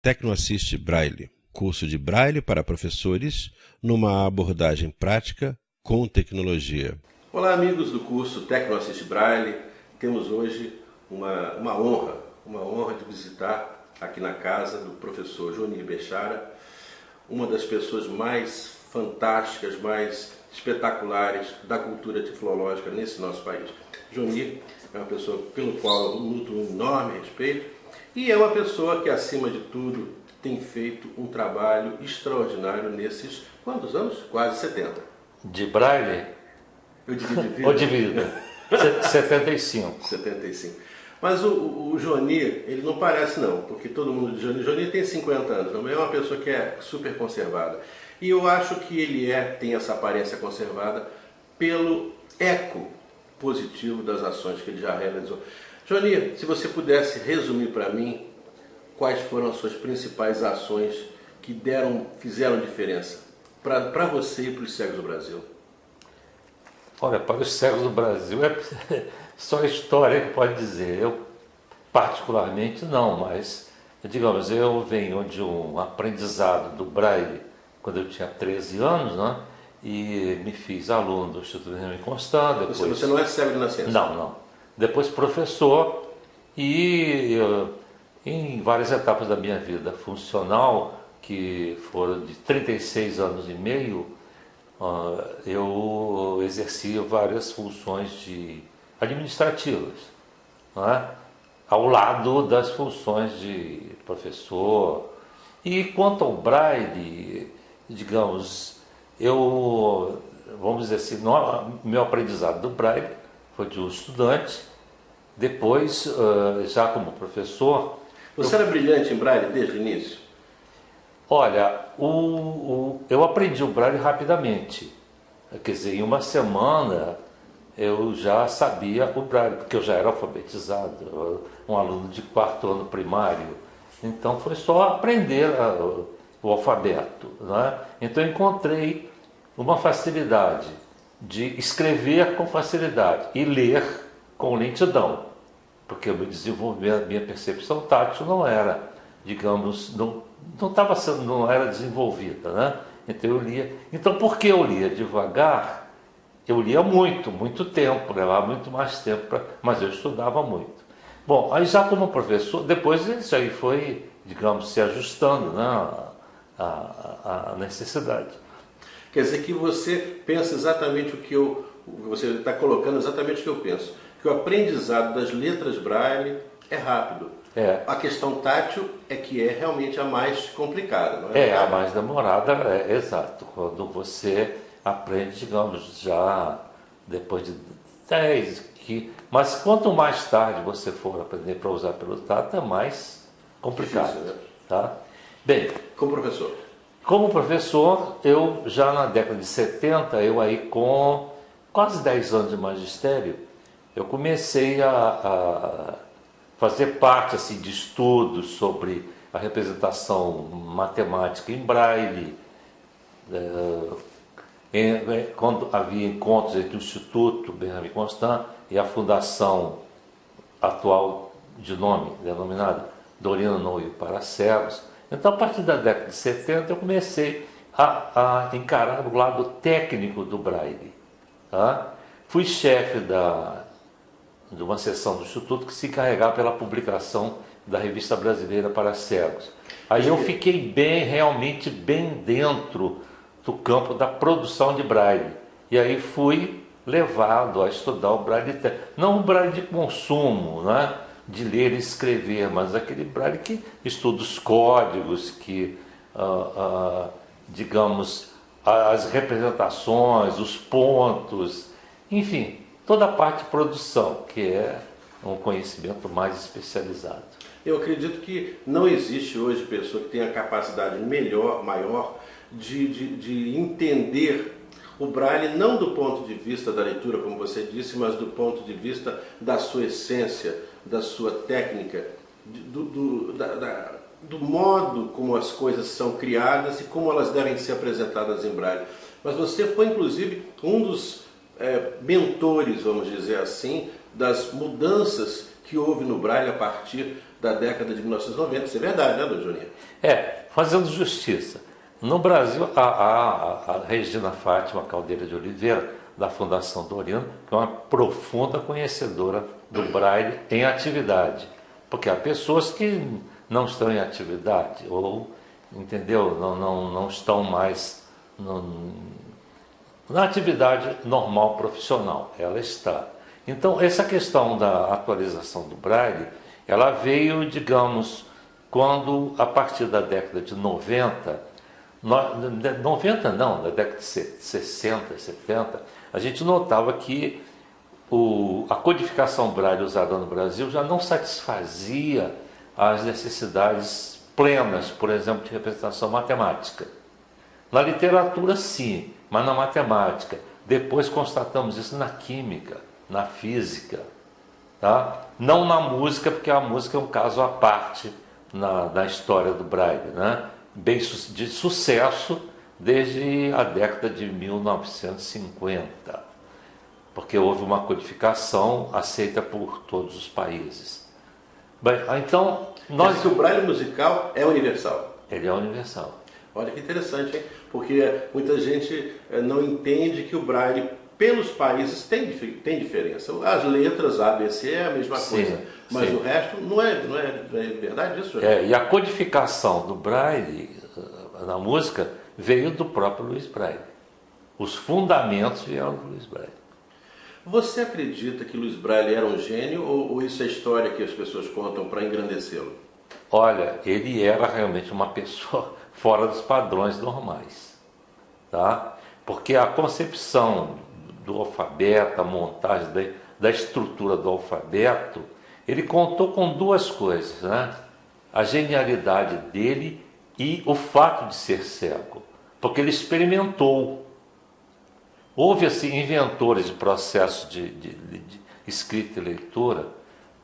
Tecnoassist Braille, curso de Braille para professores numa abordagem prática com tecnologia. Olá, amigos do curso Tecnoassist Braille. Temos hoje uma honra de visitar aqui na casa do professor Johnny Bechara, uma das pessoas mais fantásticas, mais espetaculares da cultura tiflológica nesse nosso país. Johnny é uma pessoa pelo qual eu nutro um enorme respeito e é uma pessoa que, acima de tudo, tem feito um trabalho extraordinário nesses, quantos anos? Quase 70. De Braille? Eu divido de vida. Ou de vida? 75. 75. Mas o Johnny, ele não parece não, porque todo mundo diz Johnny tem 50 anos, também é uma pessoa que é super conservada. E eu acho que ele tem essa aparência conservada pelo eco positivo das ações que ele já realizou. Johnny, se você pudesse resumir para mim quais foram as suas principais ações que fizeram diferença para você e para os cegos do Brasil. Olha, para os cegos do Brasil é só a história que pode dizer. Eu, particularmente, não, mas, digamos, eu venho de um aprendizado do Braille quando eu tinha 13 anos, né? E me fiz aluno do Instituto Benjamin Constant. Depois... Você não é cego de nascença? Não. Depois professor e em várias etapas da minha vida funcional, que foram de 36 anos e meio, eu exercia várias funções administrativas, não é? Ao lado das funções de professor. E quanto ao Braille, digamos, vamos dizer assim, meu aprendizado do Braille foi de um estudante, depois, já como professor... Você era brilhante em Braille desde o início? Olha, eu aprendi o Braille rapidamente. Quer dizer, em uma semana eu já sabia o Braille, porque eu já era alfabetizado, um aluno de 4º ano primário. Então foi só aprender o alfabeto, né? Então eu encontrei uma facilidade de escrever com facilidade e ler com lentidão, porque o meu desenvolvimento, minha percepção tátil não era, digamos, não era desenvolvida, né? Então eu lia. Então, por que eu lia devagar? Eu lia muito tempo, levava muito mais tempo, mas eu estudava muito. Bom, aí já como professor, depois isso aí foi, digamos, se ajustando, né, a necessidade. Quer dizer que você pensa exatamente você está colocando exatamente o que eu penso, que o aprendizado das letras Braille é rápido. A questão tátil é que é realmente a mais complicada, não é? É a mais demorada, exato. Quando você aprende, digamos, já depois de 10, mas quanto mais tarde você for aprender para usar pelo tato, é mais complicado. Difícil, né? Tá? Bem, como professor, eu já na década de 70, eu aí com quase 10 anos de magistério, eu comecei a fazer parte assim, de estudos sobre a representação matemática em Braille, quando havia encontros entre o Instituto Benjamin Constant e a fundação atual de nome, denominada Dorina Noio para Cegos. Então, a partir da década de 70, eu comecei a encarar o lado técnico do Braille. Tá? Fui chefe de uma seção do Instituto que se encarregava pela publicação da Revista Brasileira para Cegos. Aí eu fiquei realmente bem dentro do campo da produção de Braille. E aí fui levado a estudar o Braille técnico. Não o Braille de consumo, né? De ler e escrever, mas aquele Braille que estuda os códigos, que, digamos, as representações, os pontos, enfim, toda a parte de produção, que é um conhecimento mais especializado. Eu acredito que não existe hoje pessoa que tenha a capacidade maior de entender o Braille, não do ponto de vista da leitura, como você disse, mas do ponto de vista da sua essência, da sua técnica, do modo como as coisas são criadas e como elas devem ser apresentadas em Braille. Mas você foi, inclusive, um dos mentores, vamos dizer assim, das mudanças que houve no Braille a partir da década de 1990. Isso é verdade, né, Dr. Joninha? Fazendo justiça. No Brasil, a Regina Fátima Caldeira de Oliveira, da Fundação Dorino, que é uma profunda conhecedora do Braille em atividade. Porque há pessoas que não estão em atividade, ou, entendeu, não estão mais na atividade normal profissional. Ela está. Então, essa questão da atualização do Braille, ela veio, digamos, quando, a partir da década de 90, da década de 60, 70, a gente notava que a codificação Braille usada no Brasil já não satisfazia as necessidades plenas, por exemplo, de representação matemática. Na literatura, sim, mas na matemática. Depois constatamos isso na química, na física, tá? Não na música, porque a música é um caso à parte na história do Braille, né? Bem de sucesso desde a década de 1950, porque houve uma codificação aceita por todos os países. Bem, então Mas o Braille musical é universal. Ele é universal. Olha que interessante, hein? Porque muita gente não entende que o Braille, pelos países, tem diferença. As letras A, B, C é a mesma coisa, mas o resto não é verdade isso? E a codificação do Braille na música veio do próprio Louis Braille. Os fundamentos vieram do Louis Braille. Você acredita que Louis Braille era um gênio ou isso é história que as pessoas contam para engrandecê-lo? Olha, ele era realmente uma pessoa fora dos padrões normais, tá? Porque a concepção do alfabeto, a montagem da estrutura do alfabeto, ele contou com duas coisas, né? A genialidade dele e o fato de ser cego, porque ele experimentou. Houve assim inventores de processos de escrita e leitura,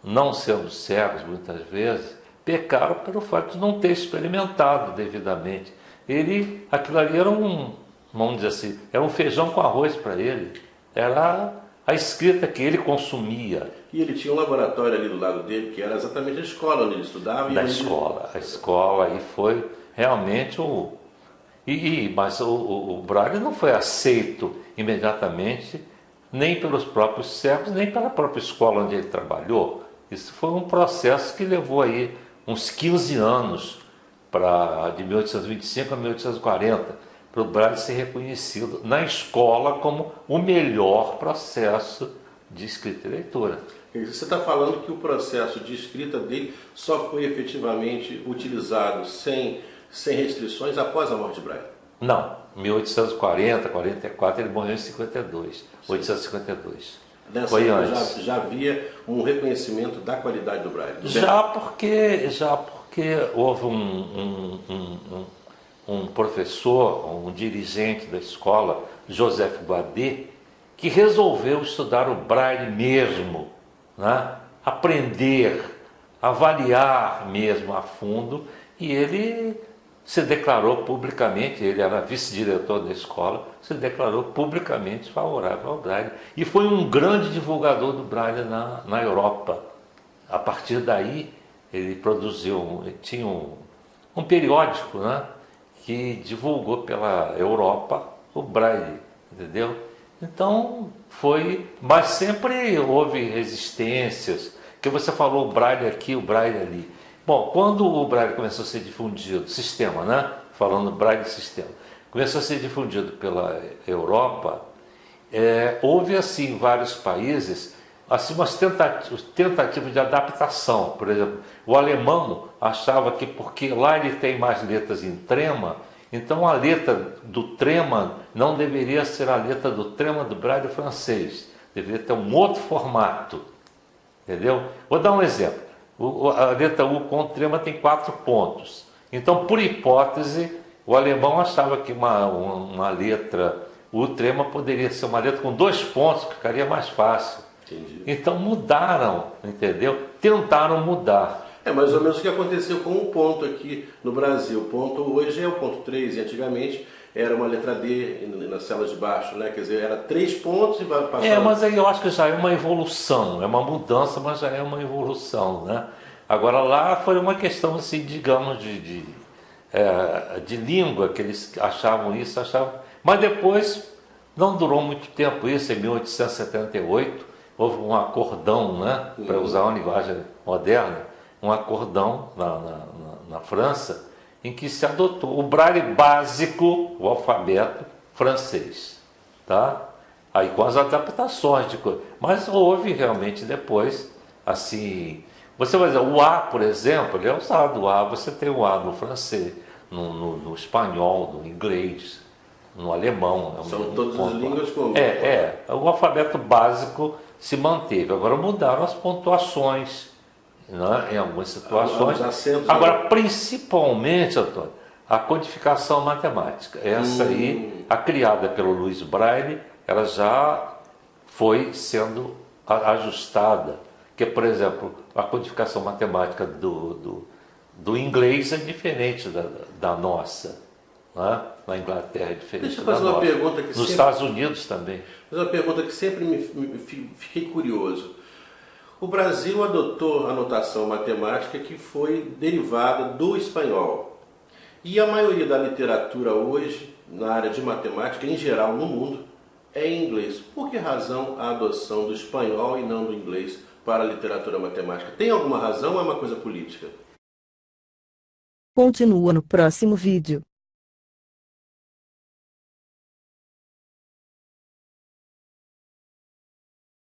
não sendo cegos muitas vezes, pecaram pelo fato de não ter experimentado devidamente. Aquilo ali era vamos dizer assim, era um feijão com arroz para ele. Era a escrita que ele consumia. E ele tinha um laboratório ali do lado dele, que era exatamente a escola onde ele estudava. A escola, e foi realmente mas o Braille não foi aceito imediatamente, nem pelos próprios cegos, nem pela própria escola onde ele trabalhou. Isso foi um processo que levou aí uns 15 anos, de 1825 a 1840, para o Braille ser reconhecido na escola como o melhor processo de escrita e leitura. Você está falando que o processo de escrita dele só foi efetivamente utilizado sem restrições após a morte de Braille? Não, 1840, 44, ele morreu em 52, 1852. Foi antes. Já havia um reconhecimento da qualidade do Braille? Já porque houve um professor, um dirigente da escola, Joseph Guadet, que resolveu estudar o Braille mesmo, né? Aprender, avaliar mesmo a fundo, e ele se declarou publicamente, ele era vice-diretor da escola, se declarou publicamente favorável ao Braille. E foi um grande divulgador do Braille na Europa. A partir daí, ele tinha um periódico, né, que divulgou pela Europa o Braille, entendeu? Então, mas sempre houve resistências, que você falou o Braille aqui, o Braille ali. Bom, quando o Braille começou a ser difundido, sistema, né? Falando Braille sistema, começou a ser difundido pela Europa, houve assim em vários países assim umas tentativas de adaptação. Por exemplo, o alemão achava que porque lá ele tem mais letras em trema, então a letra do trema não deveria ser a letra do trema do Braille francês, deveria ter um outro formato, entendeu? Vou dar um exemplo. A letra U com trema tem 4 pontos. Então, por hipótese, o alemão achava que uma letra U trema poderia ser uma letra com 2 pontos, que ficaria mais fácil. Entendi. Então mudaram, entendeu? Tentaram mudar. É mais ou menos o que aconteceu com um ponto aqui no Brasil. O ponto hoje é o ponto 3, e antigamente era uma letra D nas celas de baixo, né? Quer dizer, era 3 pontos e vai passar. Mas aí eu acho que já é uma evolução, é uma mudança, mas já é uma evolução, né? Agora lá foi uma questão, assim, digamos, de língua, que eles achavam isso, achavam. Mas depois não durou muito tempo isso, em 1878, houve um acordão, né, para usar uma linguagem moderna, um acordão na França, em que se adotou o braille básico, o alfabeto francês, tá? Aí com as adaptações de coisa. Mas houve realmente depois, assim, você vai dizer, o A, por exemplo, ele é usado, o A, você tem o A no francês, no espanhol, no inglês, no alemão. São todas as línguas comuns. O alfabeto básico se manteve. Agora mudaram as pontuações, né, em algumas situações. Agora, principalmente, Antônio, a codificação matemática. Essa aí, a criada pelo Louis Braille, ela já foi sendo ajustada. Que, por exemplo, a codificação matemática do inglês é diferente da nossa. Né? Na Inglaterra é diferente da nossa. Deixa eu fazer uma pergunta que Nos Estados Unidos também. Fazer uma pergunta que sempre fiquei curioso. O Brasil adotou a notação matemática que foi derivada do espanhol. E a maioria da literatura hoje, na área de matemática, em geral no mundo, é em inglês. Por que razão a adoção do espanhol e não do inglês para a literatura matemática? Tem alguma razão ou é uma coisa política? Continua no próximo vídeo.